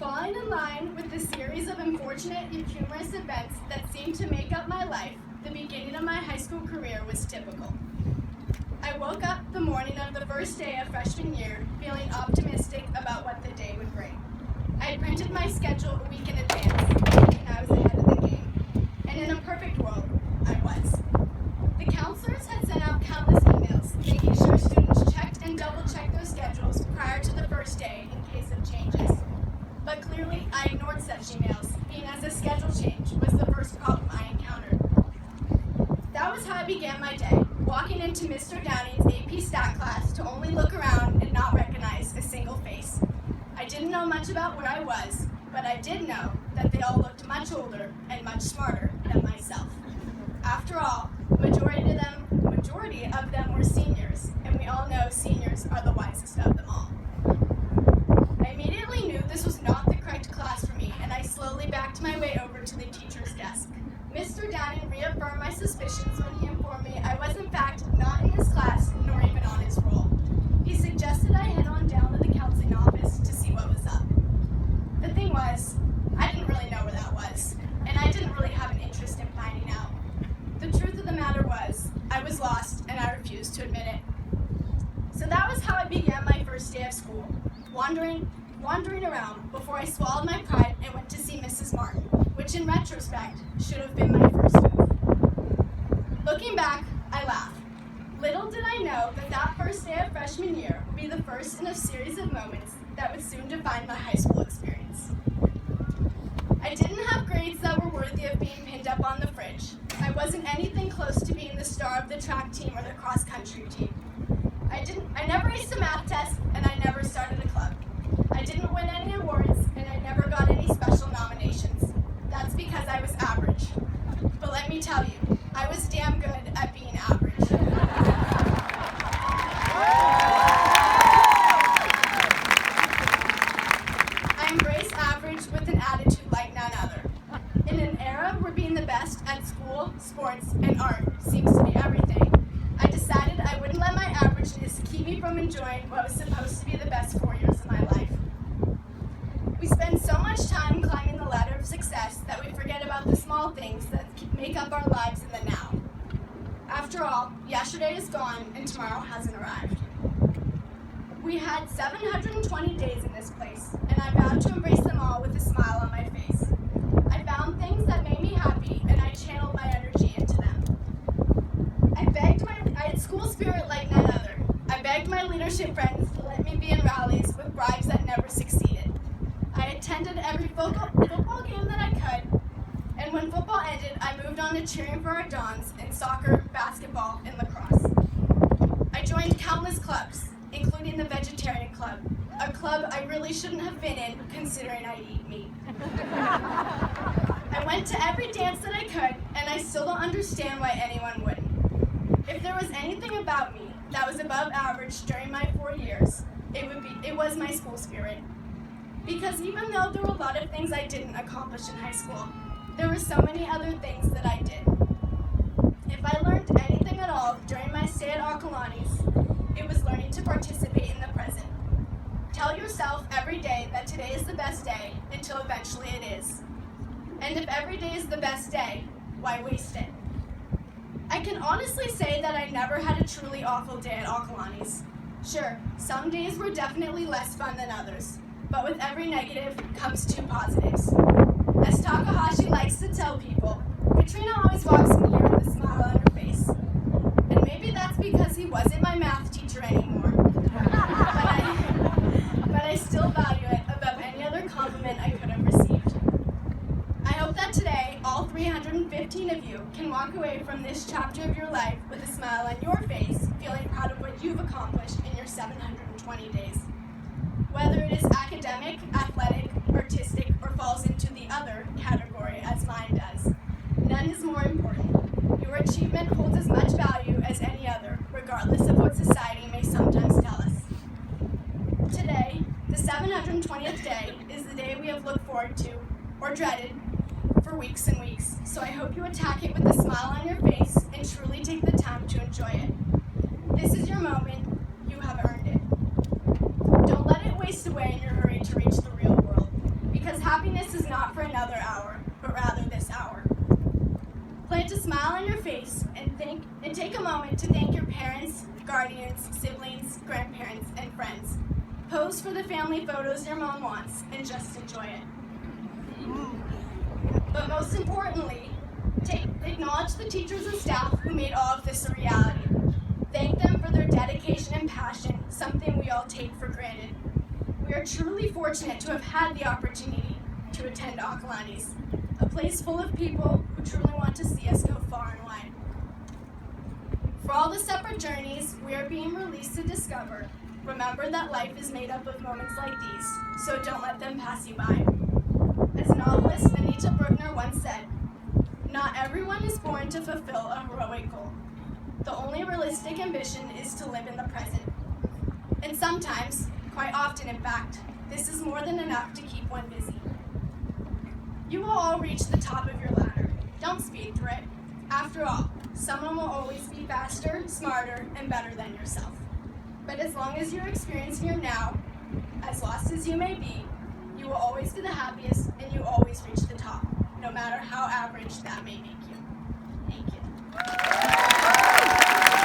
Falling in line with the series of unfortunate yet humorous events that seemed to make up my life, the beginning of my high school career was typical. I woke up the morning of the first day of freshman year feeling optimistic about what the day would bring. I had printed my schedule a week in advance, thinking I was ahead of the game. And in a perfect world, I was. The counselors had sent out countless emails, making sure students checked and double-checked their schedules prior to the first day in case of changes. But clearly, I ignored such emails, being as a schedule change was the first problem I encountered. That was how I began my day, walking into Mr. Downing's AP Stat class to only look around and not recognize a single face. I didn't know much about where I was, but I did know that they all looked much older and much smarter than myself. After all, majority of them were seniors, and we all know seniors are the wisest of them all. I immediately knew this was not the correct class for me, and I slowly backed my way over to the teacher's desk. Mr. Downing reaffirmed my suspicions when he informed me I was in fact not in his class, nor even on his roll. He suggested I head on down to the counseling office to see what was up. The thing was, I didn't really know where that was, and I didn't really have an interest in finding out. The truth of the matter was, I was lost, and I refused to admit it. So that was how I began my first day of school, wandering around before I swallowed my pride and went to see Mrs. Martin, which in retrospect should have been my first move. Looking back, I laugh. Little did I know that that first day of freshman year would be the first in a series of moments that would soon define my high school experience. I didn't have grades that were worthy of being pinned up on the fridge. I wasn't anything close to being the star of the track team or the cross-country team. I never aced a math test, and I never started a club. I didn't win any awards, and I never got any special nominations. That's because I was average. But let me tell you, I was damn good at being average. I embrace average with an attitude like none other. In an era where being the best at school, sports, and art seems to be everything, I decided I wouldn't let my averageness keep me from enjoying what was supposed to be the best 4 years of my life. We spend so much time climbing the ladder of success that we forget about the small things that make up our lives in the now. After all, yesterday is gone and tomorrow hasn't arrived. We had 720 days in this place, and I vowed to embrace them all with a smile on my face. I found things that made me happy, and I channeled my energy into them. I had school spirit like none other. I begged my leadership friends to let me be in rallies with bribes that never succeeded. I attended every football game that I could, and when football ended, I moved on to cheering for our Dons in soccer, basketball, and lacrosse. I joined countless clubs, including the Vegetarian Club, a club I really shouldn't have been in considering I eat meat. I went to every dance that I could, and I still don't understand why anyone wouldn't. If there was anything about me that was above average during my 4 years, it was my school spirit. Because even though there were a lot of things I didn't accomplish in high school, there were so many other things that I did. If I learned anything at all during my stay at Acalanes, it was learning to participate in the present. Tell yourself every day that today is the best day until eventually it is. And if every day is the best day, why waste it? I can honestly say that I never had a truly awful day at Acalanes. Sure, some days were definitely less fun than others, but with every negative comes two positives. As Takahashi likes to tell people, Katrina always walks in here with a smile on her face. And maybe that's because he wasn't my math teacher anymore. But I still value it above any other compliment I could have received. I hope that today, all 315 of you can walk away from this chapter of your life with a smile on your face, feeling proud of what you've accomplished in your 720 days. Whether it is academic, athletic, artistic, or falls into the other category as mine does, none is more important. Your achievement holds as much value as any other, regardless of what society may sometimes tell us. Today, the 720th day, is the day we have looked forward to, or dreaded, for weeks and weeks, so I hope you attack it with a smile on your face and truly take the time to enjoy it. This is your moment. You have earned it. Don't let it waste away in your hurry to reach the real world, because Happiness is not for another hour, but rather this hour. Plant a smile on your face and take a moment to thank your parents, guardians, siblings, grandparents, and friends. Pose for the family photos your mom wants and just enjoy it. But most importantly, acknowledge the teachers and staff who made all of this a reality. Thank them for their dedication and passion, something we all take for granted. We are truly fortunate to have had the opportunity to attend Acalanes, a place full of people who truly want to see us go far and wide. For all the separate journeys we are being released to discover, remember that life is made up of moments like these, so don't let them pass you by. As novelist Anita Bruckner once said, "Not everyone is born to fulfill a heroic goal. The only realistic ambition is to live in the present." And sometimes, quite often in fact, this is more than enough to keep one busy. You will all reach the top of your ladder. Don't speed through it. After all, someone will always be faster, smarter, and better than yourself. But as long as you're experiencing your now, as lost as you may be, you will always be the happiest and you always reach the top, no matter how average that may make you. Thank you.